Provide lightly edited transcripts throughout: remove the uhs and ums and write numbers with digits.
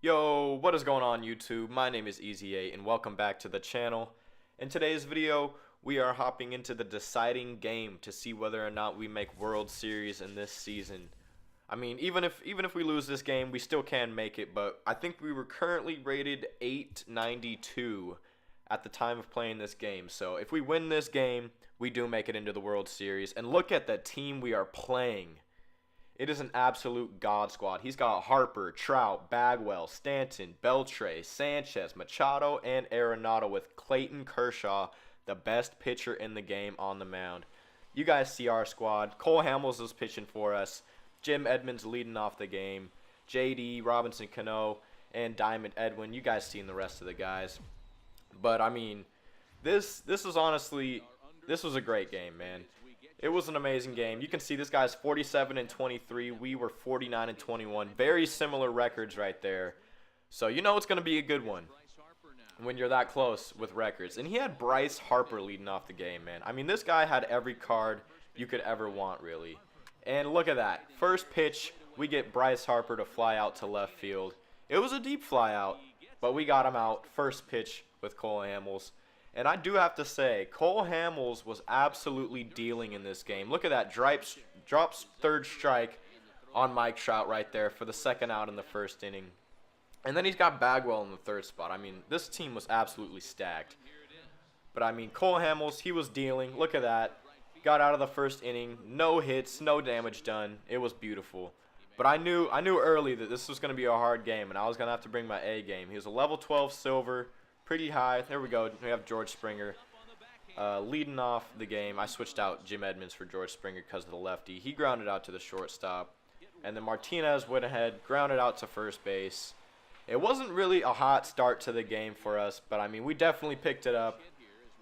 Yo, what is going on YouTube? My name is Easy8 and welcome back to the channel. In today's video, we are hopping into the deciding game to see whether or not we make World Series in this season. I mean, even if we lose this game, we still can make it, but I think we were currently rated 892 at the time of playing this game. So, if we win this game, we do make it into the World Series. And look at the team we are playing. It is an absolute god squad. He's got Harper, Trout, Bagwell, Stanton, Beltre, Sanchez, Machado, and Arenado with Clayton Kershaw, the best pitcher in the game, on the mound. You guys see our squad. Cole Hamels is pitching for us. Jim Edmonds leading off the game. JD, Robinson Cano, and Diamond Edwin. You guys seen the rest of the guys. But, I mean, this was a great game, man. It was an amazing game. You can see this guy's 47 and 23. We were 49 and 21. Very similar records right there. So you know it's going to be a good one when you're that close with records. And he had Bryce Harper leading off the game, man. I mean, this guy had every card you could ever want, really. And look at that. First pitch, we get Bryce Harper to fly out to left field. It was a deep fly out, but we got him out. First pitch with Cole Hamels. And I do have to say, Cole Hamels was absolutely dealing in this game. Look at that, drops third strike on Mike Trout right there for the second out in the first inning. And then he's got Bagwell in the third spot. I mean, this team was absolutely stacked. But, I mean, Cole Hamels, he was dealing. Look at that. Got out of the first inning. No hits, no damage done. It was beautiful. But I knew early that this was going to be a hard game, and I was going to have to bring my A game. He was a level 12 silver. Pretty high. There we go. We have George Springer leading off the game. I switched out Jim Edmonds for George Springer because of the lefty. He grounded out to the shortstop. And then Martinez went ahead, grounded out to first base. It wasn't really a hot start to the game for us, but, I mean, we definitely picked it up.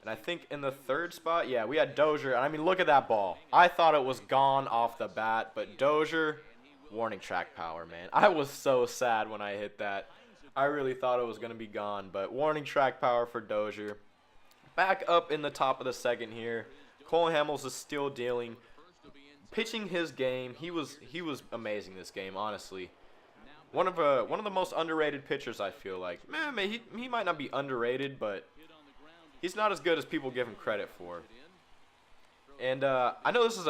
And I think in the third spot, yeah, we had Dozier. And, I mean, look at that ball. I thought it was gone off the bat, but Dozier, warning track power, man. I was so sad when I hit that. I really thought it was going to be gone, but warning track power for Dozier. Back up in the top of the second here. Cole Hamels is still dealing. Pitching his game, he was amazing this game, honestly. One of the most underrated pitchers, I feel like. Man, he might not be underrated, but he's not as good as people give him credit for. And I know this is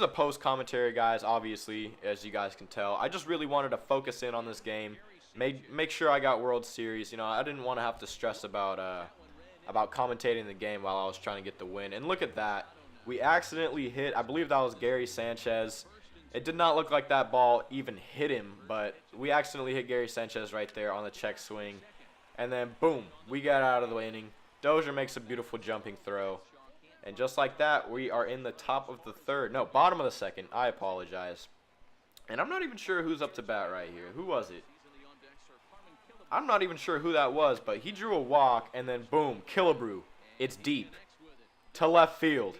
a post commentary, guys, obviously, as you guys can tell. I just really wanted to focus in on this game. Make sure I got World Series. You know, I didn't want to have to stress about commentating the game while I was trying to get the win. And look at that. We accidentally hit, I believe that was Gary Sanchez. It did not look like that ball even hit him, but we accidentally hit Gary Sanchez right there on the check swing. And then, boom, we got out of the inning. Dozier makes a beautiful jumping throw. And just like that, we are in the top of the third. No, bottom of the second. I apologize. And I'm not even sure who's up to bat right here. Who was it? I'm not even sure who that was, but he drew a walk, and then boom, Killebrew. It's deep to left field.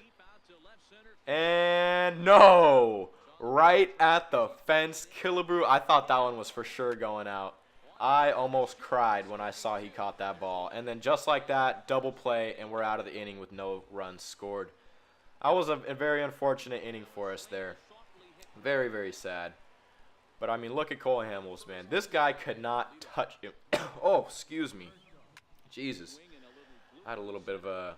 And no, right at the fence, Killebrew. I thought that one was for sure going out. I almost cried when I saw he caught that ball. And then just like that, double play, and we're out of the inning with no runs scored. That was a very unfortunate inning for us there. Very, very sad. But, I mean, look at Cole Hamels, man. This guy could not touch him. Oh, excuse me. Jesus. I had a little bit of a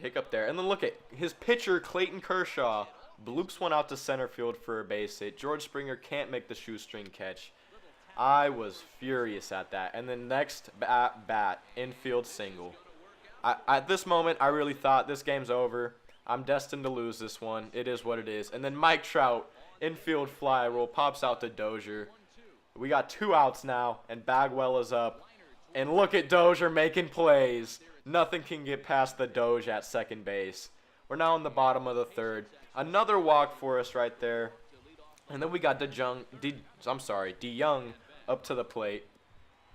hiccup there. And then look at his pitcher, Clayton Kershaw, bloops one out to center field for a base hit. George Springer can't make the shoestring catch. I was furious at that. And then next bat, infield single. At this moment, I really thought this game's over. I'm destined to lose this one. It is what it is. And then Mike Trout, infield fly roll, pops out to Dozier. We got 2 outs now, and Bagwell is up. And look at Dozier making plays. Nothing can get past the Doge at second base. We're now in the bottom of the third. Another walk for us right there. And then we got DeYoung up to the plate.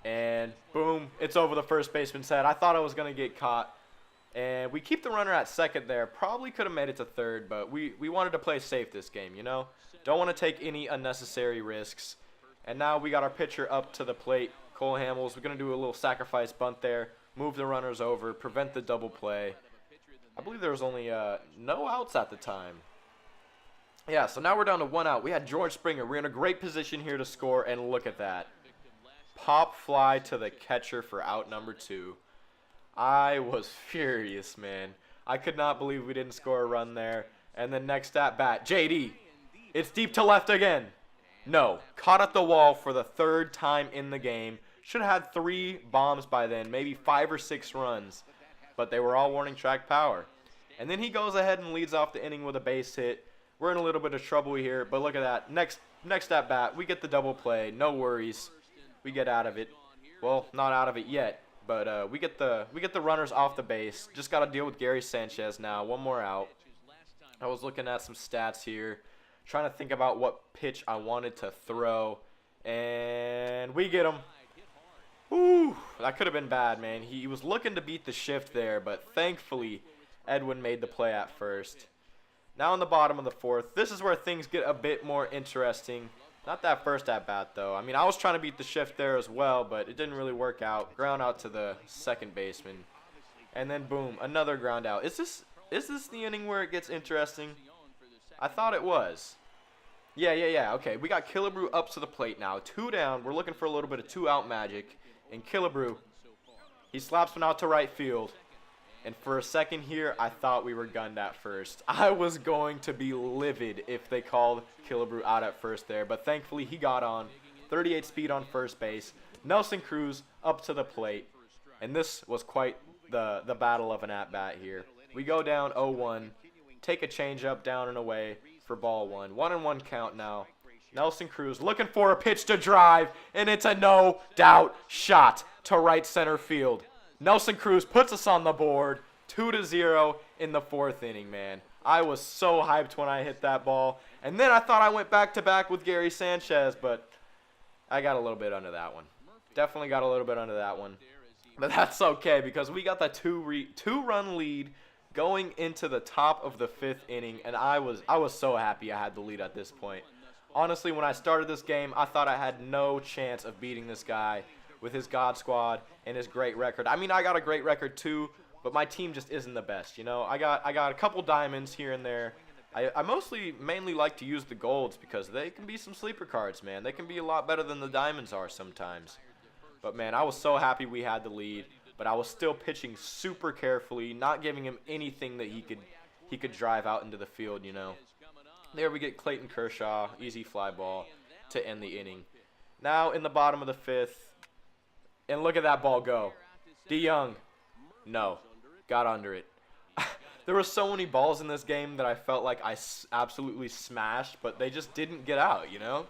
And boom, it's over the first baseman's head. I thought I was going to get caught. And we keep the runner at second there. Probably could have made it to third, but we wanted to play safe this game, you know? Don't want to take any unnecessary risks. And now we got our pitcher up to the plate, Cole Hamels. We're going to do a little sacrifice bunt there, move the runners over, prevent the double play. I believe there was only no outs at the time. Yeah, so now we're down to 1 out. We had George Springer. We're in a great position here to score, and look at that. pop fly to the catcher for out number 2. I was furious, man. I could not believe we didn't score a run there. And then next at bat, JD. It's deep to left again. No, caught at the wall for the 3rd time in the game. Should have had 3 bombs by then, maybe 5 or 6 runs. But they were all warning track power. And then he goes ahead and leads off the inning with a base hit. We're in a little bit of trouble here, but look at that. Next at bat, we get the double play. No worries. We get out of it. Well, not out of it yet, but we get the runners off the base. Just got to deal with Gary Sanchez now. 1 more out. I was looking at some stats here, trying to think about what pitch I wanted to throw, and we get him. Ooh, that could have been bad, man. He was looking to beat the shift there, but thankfully Edwin made the play at first. Now in the bottom of the 4th, this is where things get a bit more interesting. Not that first at bat though. I mean, I was trying to beat the shift there as well, but it didn't really work out. Ground out to the second baseman, and then boom, another ground out. Is this the inning where it gets interesting? I thought it was. Yeah. Okay, we got Killebrew up to the plate now. 2 down. We're looking for a little bit of 2-out magic. And Killebrew, he slaps one out to right field. And for a second here, I thought we were gunned at first. I was going to be livid if they called Killebrew out at first there. But thankfully, he got on. 38 speed on first base. Nelson Cruz up to the plate. And this was quite the battle of an at-bat here. We go down 0-1. Take a changeup down and away for ball 1. 1-1 count now. Nelson Cruz looking for a pitch to drive, and it's a no-doubt shot to right center field. Nelson Cruz puts us on the board, 2-0 in the 4th inning, man. I was so hyped when I hit that ball. And then I thought I went back-to-back with Gary Sanchez, but I got a little bit under that one. Definitely got a little bit under that one. But that's okay because we got the 2-run lead going into the top of the 5th inning, and I was so happy I had the lead at this point. Honestly, when I started this game, I thought I had no chance of beating this guy with his God Squad and his great record. I mean, I got a great record too, but my team just isn't the best, you know. I got a couple diamonds here and there. I mainly like to use the golds because they can be some sleeper cards, man. They can be a lot better than the diamonds are sometimes. But man, I was so happy we had the lead, but I was still pitching super carefully, not giving him anything that he could drive out into the field, you know. There we get Clayton Kershaw, easy fly ball to end the inning. Now in the bottom of the 5th, and look at that ball go. DeYoung, no, got under it. There were so many balls in this game that I felt like I absolutely smashed, but they just didn't get out, you know?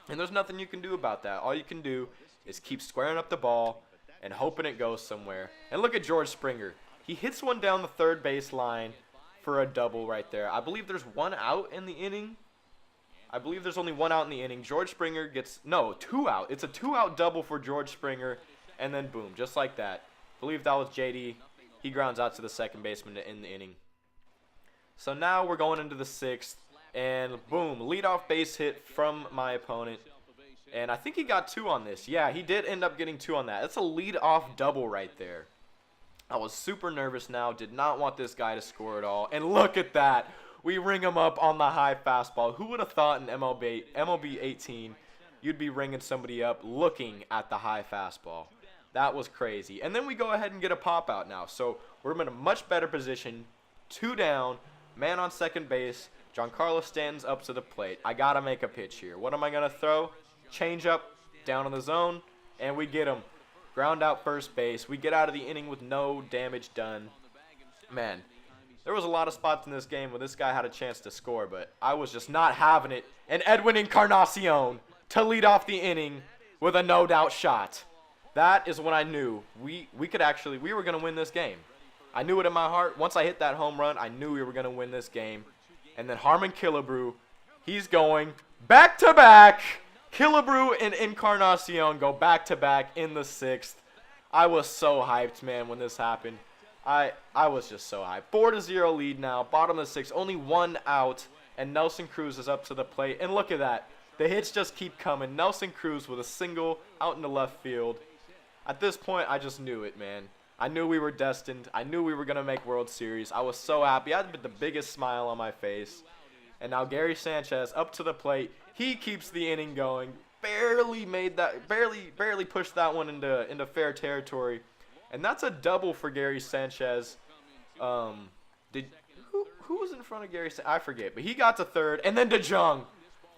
And there's nothing you can do about that. All you can do is keep squaring up the ball and hoping it goes somewhere. And look at George Springer. He hits one down the 3rd base line for a double right there. I believe there's 1 out in the inning. I believe there's only 1 out in the inning. George Springer gets, no, 2 out. It's a 2-out double for George Springer, and then boom, just like that. I believe that was JD. He grounds out to the second baseman to end the inning. So now we're going into the 6th, and boom, leadoff base hit from my opponent. And I think he got 2 on this. Yeah, he did end up getting 2 on that. That's a leadoff double right there. I was super nervous now, did not want this guy to score at all. And look at that. We ring him up on the high fastball. Who would have thought in MLB 18 you'd be ringing somebody up looking at the high fastball? That was crazy. And then we go ahead and get a pop out now. So we're in a much better position. 2 down, man on second base. Giancarlo Stanton's up to the plate. I got to make a pitch here. What am I going to throw? Change up, down in the zone, and we get him. Ground out first base. We get out of the inning with no damage done. Man, there was a lot of spots in this game where this guy had a chance to score, but I was just not having it. And Edwin Encarnacion to lead off the inning with a no-doubt shot. That is when I knew we were going to win this game. I knew it in my heart. Once I hit that home run, I knew we were going to win this game. And then Harmon Killebrew, he's going back-to-back. Killebrew and Encarnacion go back-to-back in the 6th. I was so hyped, man, when this happened. I was just so hyped. 4-0 lead now, bottom of the 6th, only 1 out, and Nelson Cruz is up to the plate. And look at that. The hits just keep coming. Nelson Cruz with a single out in the left field. At this point, I just knew it, man. I knew we were destined. I knew we were going to make World Series. I was so happy. I had the biggest smile on my face. And now Gary Sanchez up to the plate. He keeps the inning going. barely made that, barely pushed that one into fair territory, and that's a double for Gary Sanchez. Did who was in front of Gary? I forget, but he got to third, and then DeJong,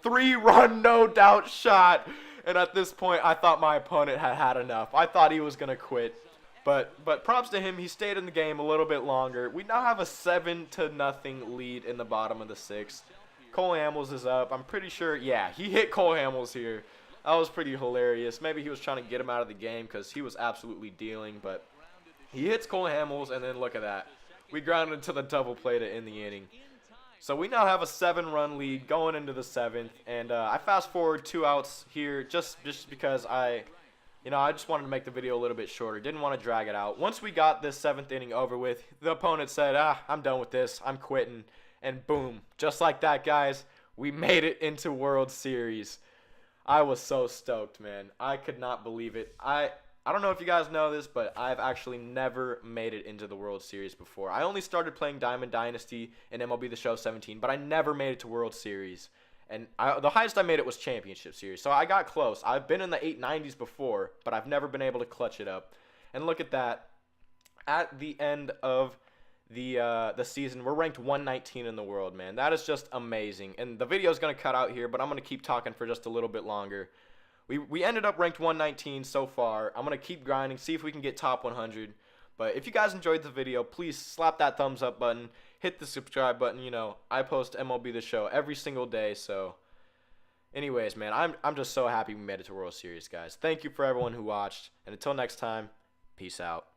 3-run no doubt shot, and at this point I thought my opponent had had enough. I thought he was gonna quit, but props to him, he stayed in the game a little bit longer. We now have a 7-0 lead in the bottom of the sixth. Cole Hamels is up. I'm pretty sure, yeah, he hit Cole Hamels here. That was pretty hilarious. Maybe he was trying to get him out of the game because he was absolutely dealing, but he hits Cole Hamels, and then look at that. We grounded into the double play to end the inning. So we now have a 7-run lead going into the 7th, and I fast forward 2 outs here just because I just wanted to make the video a little bit shorter. Didn't want to drag it out. Once we got this 7th inning over with, the opponent said, I'm done with this. I'm quitting. And boom, just like that, guys, we made it into World Series. I was so stoked, man. I could not believe it. I don't know if you guys know this, but I've actually never made it into the World Series before. I only started playing Diamond Dynasty in MLB The Show 17, but I never made it to World Series. And the highest I made it was Championship Series, so I got close. I've been in the 890s before, but I've never been able to clutch it up. And look at that. At the end of the season, we're ranked 119 in the world, man. That is just amazing. And the video is going to cut out here, but I'm going to keep talking for just a little bit longer. We ended up ranked 119 so far. I'm going to keep grinding, see if we can get top 100. But if you guys enjoyed the video, please slap that thumbs up button. Hit the subscribe button. I post MLB The Show every single day. So anyways, man, I'm just so happy we made it to World Series, guys. Thank you for everyone who watched. And until next time, peace out.